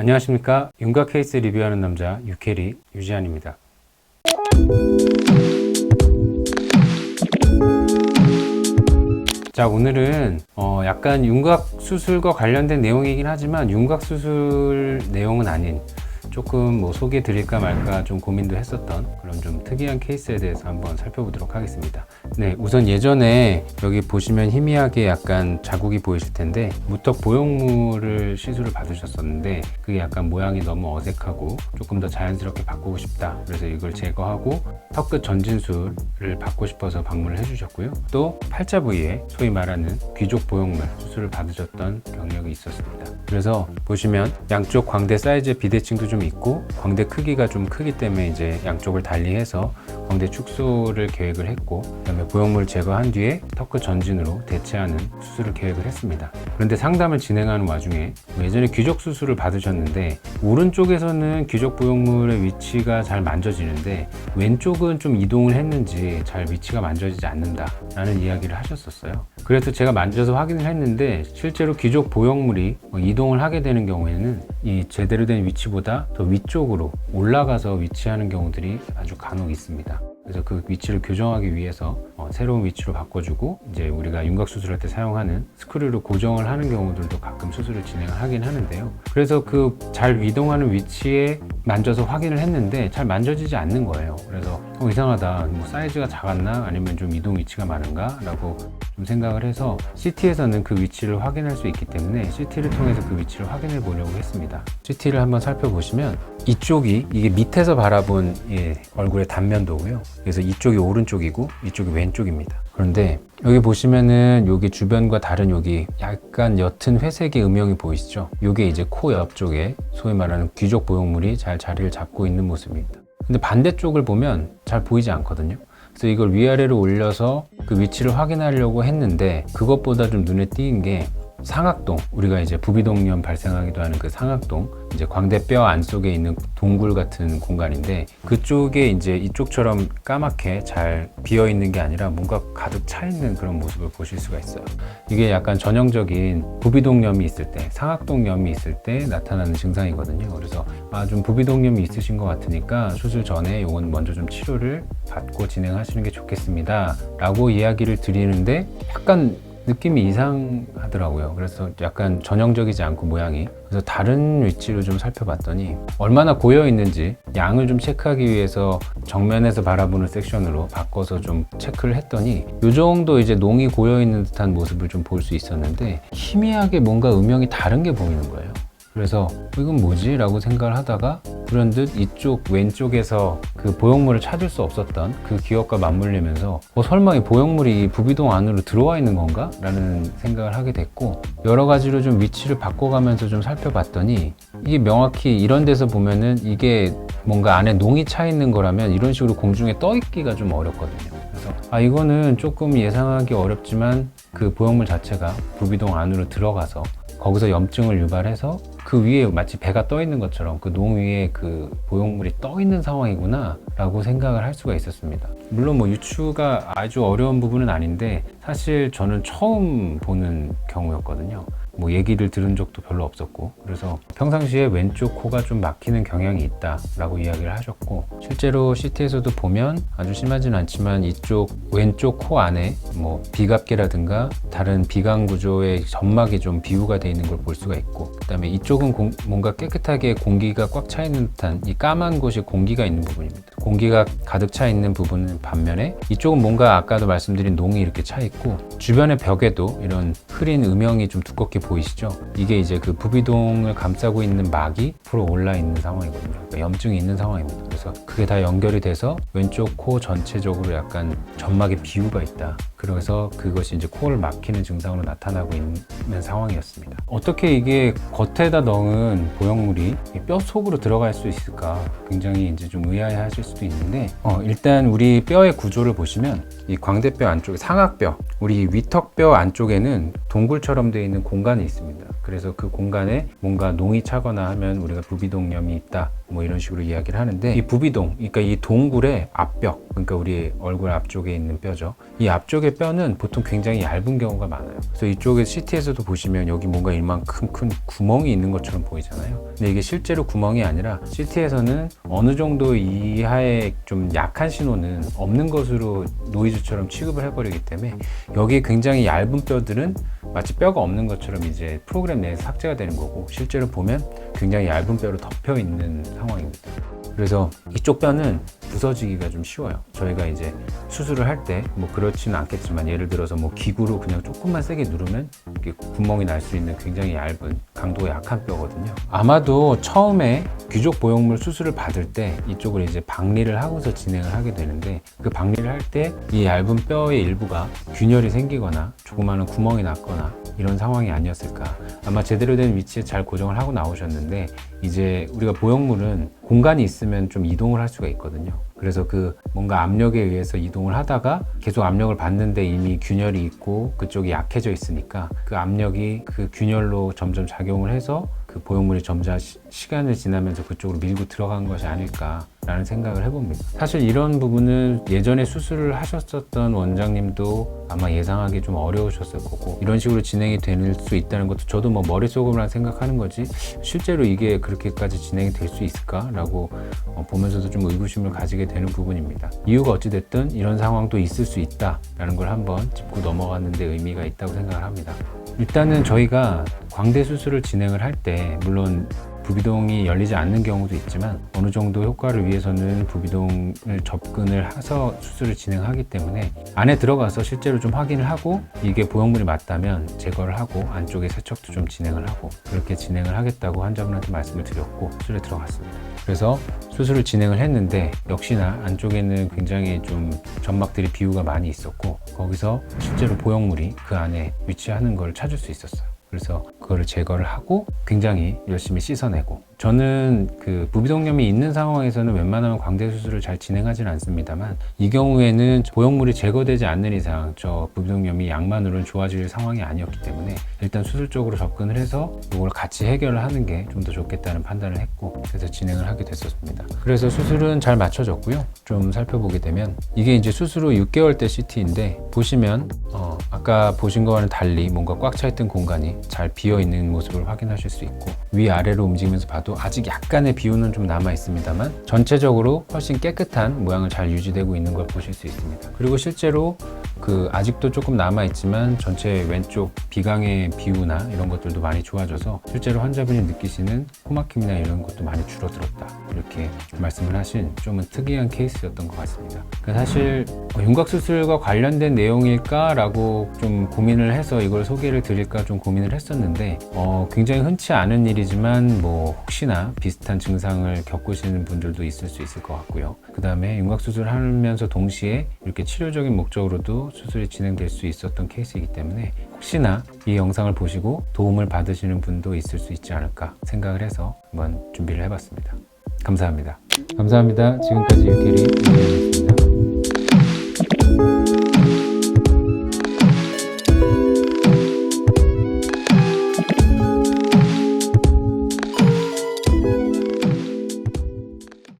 안녕하십니까. 윤곽 케이스 리뷰하는 남자 유캐리 유지한입니다. 자, 오늘은 약간 윤곽 수술과 관련된 내용이긴 하지만 윤곽 수술 내용은 아닌 조금 소개해 드릴까 말까 좀 고민도 했었던 그런 좀 특이한 케이스에 대해서 한번 살펴보도록 하겠습니다. 네, 우선 예전에 여기 보시면 희미하게 약간 자국이 보이실 텐데 무턱 보형물을 시술을 받으셨었는데 그게 약간 모양이 너무 어색하고 조금 더 자연스럽게 바꾸고 싶다, 그래서 이걸 제거하고 턱끝 전진술을 받고 싶어서 방문을 해주셨고요. 또 팔자 부위에 소위 말하는 귀족 보형물 수술을 받으셨던 경력이 있었습니다. 그래서 보시면 양쪽 광대 사이즈 비대칭도 좀 있고 광대 크기가 좀 크기 때문에 이제 양쪽을 달리해서 광대 축소를 계획을 했고, 그다음에 보형물을 제거한 뒤에 턱끝 전진으로 대체하는 수술을 계획을 했습니다. 그런데 상담을 진행하는 와중에 예전에 귀족 수술을 받으셨는데 오른쪽에서는 귀족 보형물의 위치가 잘 만져지는데 왼쪽은 좀 이동을 했는지 잘 위치가 만져지지 않는다 라는 이야기를 하셨었어요. 그래서 제가 만져서 확인을 했는데 실제로 귀족 보형물이 이동을 하게 되는 경우에는 이 제대로 된 위치보다 더 위쪽으로 올라가서 위치하는 경우들이 아주 간혹 있습니다. 그래서 그 위치를 교정하기 위해서 새로운 위치로 바꿔주고 이제 우리가 윤곽 수술할 때 사용하는 스크류로 고정을 하는 경우들도 가끔 수술을 진행을 하긴 하는데요. 그래서 그 잘 이동하는 위치에 만져서 확인을 했는데 잘 만져지지 않는 거예요. 그래서 이상하다, 사이즈가 작았나 아니면 좀 이동 위치가 많은가 라고 좀 생각을 해서 CT에서는 그 위치를 확인할 수 있기 때문에 CT를 통해서 그 위치를 확인해 보려고 했습니다. CT를 한번 살펴보시면 이쪽이 이게 밑에서 바라본 얼굴의 단면도고요. 그래서 이쪽이 오른쪽이고 이쪽이 왼쪽입니다. 그런데 여기 보시면은 여기 주변과 다른 여기 약간 옅은 회색의 음영이 보이시죠? 이게 이제 코 옆쪽에 소위 말하는 귀족 보형물이 잘 자리를 잡고 있는 모습입니다. 근데 반대쪽을 보면 잘 보이지 않거든요. 그래서 이걸 위아래로 올려서 그 위치를 확인하려고 했는데 그것보다 좀 눈에 띄는 게 상악동, 우리가 이제 부비동염 발생하기도 하는 그 상악동, 이제 광대뼈 안쪽에 있는 동굴 같은 공간인데 그쪽에 이제 이쪽처럼 까맣게 잘 비어 있는 게 아니라 뭔가 가득 차 있는 그런 모습을 보실 수가 있어요. 이게 약간 전형적인 부비동염이 있을 때, 상악동염이 있을 때 나타나는 증상이거든요. 그래서 좀 부비동염이 있으신 것 같으니까 수술 전에 이건 먼저 좀 치료를 받고 진행하시는 게 좋겠습니다 라고 이야기를 드리는데 약간 느낌이 이상하더라고요. 그래서 약간 전형적이지 않고 모양이, 그래서 다른 위치로 좀 살펴봤더니 얼마나 고여 있는지 양을 좀 체크하기 위해서 정면에서 바라보는 섹션으로 바꿔서 좀 체크를 했더니 이 정도 이제 농이 고여 있는 듯한 모습을 좀 볼 수 있었는데 희미하게 뭔가 음영이 다른 게 보이는 거예요. 그래서 이건 뭐지? 라고 생각을 하다가 불현듯 이쪽 왼쪽에서 그 보형물을 찾을 수 없었던 그 기억과 맞물리면서 설마 이 보형물이 부비동 안으로 들어와 있는 건가? 라는 생각을 하게 됐고, 여러 가지로 좀 위치를 바꿔가면서 좀 살펴봤더니 이게 명확히 이런 데서 보면은 이게 뭔가 안에 농이 차 있는 거라면 이런 식으로 공중에 떠 있기가 좀 어렵거든요. 그래서 이거는 조금 예상하기 어렵지만 그 보형물 자체가 부비동 안으로 들어가서 거기서 염증을 유발해서 그 위에 마치 배가 떠 있는 것처럼 그 농 위에 그 보형물이 떠 있는 상황이구나 라고 생각을 할 수가 있었습니다. 물론 유추가 아주 어려운 부분은 아닌데 사실 저는 처음 보는 경우였거든요. 얘기를 들은 적도 별로 없었고, 그래서 평상시에 왼쪽 코가 좀 막히는 경향이 있다 라고 이야기를 하셨고, 실제로 CT에서도 보면 아주 심하진 않지만 이쪽 왼쪽 코 안에 비갑계라든가 다른 비강 구조의 점막이 좀 비우가 되어 있는 걸 볼 수가 있고, 그 다음에 이쪽은 뭔가 깨끗하게 공기가 꽉 차 있는 듯한 이 까만 곳이 공기가 있는 부분입니다. 공기가 가득 차 있는 부분은 반면에 이쪽은 뭔가 아까도 말씀드린 농이 이렇게 차 있고 주변의 벽에도 이런 흐린 음영이 좀 두껍게 보이시죠? 이게 이제 그 부비동을 감싸고 있는 막이 앞으로 올라 있는 상황이거든요. 그러니까 염증이 있는 상황입니다. 그래서 그게 다 연결이 돼서 왼쪽 코 전체적으로 약간 점막에 비우가 있다. 그래서 그것이 이제 코를 막히는 증상으로 나타나고 있는 상황이었습니다. 어떻게 이게 겉에다 넣은 보형물이 뼈 속으로 들어갈 수 있을까? 굉장히 이제 좀 의아해 하실 수도 있는데, 일단 우리 뼈의 구조를 보시면 이 광대뼈 안쪽에 상악뼈, 우리 위턱뼈 안쪽에는 동굴처럼 되어 있는 공간이 있습니다. 그래서 그 공간에 뭔가 농이 차거나 하면 우리가 부비동염이 있다 뭐 이런 식으로 이야기를 하는데, 이 부비동, 그러니까 이 동굴의 앞벽, 그러니까 우리 얼굴 앞쪽에 있는 뼈죠. 이 앞쪽의 뼈는 보통 굉장히 얇은 경우가 많아요. 그래서 이쪽에 CT에서도 보시면 여기 뭔가 이만큼 큰 구멍이 있는 것처럼 보이잖아요. 근데 이게 실제로 구멍이 아니라 CT에서는 어느 정도 이하의 좀 약한 신호는 없는 것으로 노이즈처럼 취급을 해버리기 때문에 여기에 굉장히 얇은 뼈들은 마치 뼈가 없는 것처럼 이제 프로그램 내에서 삭제가 되는 거고, 실제로 보면 굉장히 얇은 뼈로 덮여 있는 상황입니다. 그래서 이쪽 뼈는 부서지기가 좀 쉬워요. 저희가 이제 수술을 할 때 뭐 그렇지는 않겠지만, 예를 들어서 뭐 기구로 그냥 조금만 세게 누르면 이렇게 구멍이 날 수 있는 굉장히 얇은, 강도가 약한 뼈거든요. 아마도 처음에 귀족 보형물 수술을 받을 때 이쪽을 이제 박리를 하고서 진행을 하게 되는데, 그 박리를 할 때 이 얇은 뼈의 일부가 균열이 생기거나 조그마한 구멍이 났거나 이런 상황이 아니었을까. 아마 제대로 된 위치에 잘 고정을 하고 나오셨는데, 이제 우리가 보형물은 공간이 있으면 좀 이동을 할 수가 있거든요. 그래서 그 뭔가 압력에 의해서 이동을 하다가 계속 압력을 받는데 이미 균열이 있고 그쪽이 약해져 있으니까 그 압력이 그 균열로 점점 작용을 해서 그 보형물이 점차 시간을 지나면서 그쪽으로 밀고 들어간 것이 아닐까라는 생각을 해봅니다. 사실 이런 부분은 예전에 수술을 하셨었던 원장님도 아마 예상하기 좀 어려우셨을 거고, 이런 식으로 진행이 될 수 있다는 것도 저도 뭐 머릿속으로만 생각하는 거지 실제로 이게 그렇게까지 진행이 될 수 있을까라고 보면서도 좀 의구심을 가지게 되는 부분입니다. 이유가 어찌됐든 이런 상황도 있을 수 있다라는 걸 한번 짚고 넘어가는 데 의미가 있다고 생각을 합니다. 일단은 저희가 광대 수술을 진행을 할 때 물론 부비동이 열리지 않는 경우도 있지만 어느 정도 효과를 위해서는 부비동을 접근을 해서 수술을 진행하기 때문에 안에 들어가서 실제로 좀 확인을 하고 이게 보형물이 맞다면 제거를 하고 안쪽에 세척도 좀 진행을 하고 그렇게 진행을 하겠다고 환자분한테 말씀을 드렸고 수술에 들어갔습니다. 그래서 수술을 진행을 했는데 역시나 안쪽에는 굉장히 좀 점막들이 비우가 많이 있었고 거기서 실제로 보형물이 그 안에 위치하는 걸 찾을 수 있었어요. 그래서 그거를 제거를 하고 굉장히 열심히 씻어내고, 저는 그 부비동염이 있는 상황에서는 웬만하면 광대 수술을 잘 진행하지는 않습니다만 이 경우에는 보형물이 제거되지 않는 이상 저 부비동염이 약만으로는 좋아질 상황이 아니었기 때문에 일단 수술적으로 접근을 해서 이걸 같이 해결을 하는 게 좀 더 좋겠다는 판단을 했고, 그래서 진행을 하게 됐었습니다. 그래서 수술은 잘 맞춰졌고요. 좀 살펴보게 되면 이게 이제 수술 후 6개월 때 CT인데 보시면 아까 보신 거와는 달리 뭔가 꽉 차있던 공간이 잘 비어있는 모습을 확인하실 수 있고, 위아래로 움직이면서 봐도 아직 약간의 비우는 좀 남아 있습니다만 전체적으로 훨씬 깨끗한 모양을 잘 유지되고 있는 걸 보실 수 있습니다. 그리고 실제로 그 아직도 조금 남아 있지만 전체 왼쪽 비강의 비우나 이런 것들도 많이 좋아져서 실제로 환자분이 느끼시는 코막힘이나 이런 것도 많이 줄어들었다, 이렇게 말씀을 하신 좀은 특이한 케이스였던 것 같습니다. 그러니까 사실 윤곽수술과 관련된 내용일까 라고 좀 고민을 해서 이걸 소개를 드릴까 좀 고민을 했었는데 굉장히 흔치 않은 일이지만 뭐 혹시나 비슷한 증상을 겪으시는 분들도 있을 수 있을 것 같고요. 그 다음에 윤곽수술을 하면서 동시에 이렇게 치료적인 목적으로도 수술이 진행될 수 있었던 케이스이기 때문에 혹시나 이 영상을 보시고 도움을 받으시는 분도 있을 수 있지 않을까 생각을 해서 한번 준비를 해봤습니다. 감사합니다. 감사합니다. 지금까지 유캐리 이현이었습니다.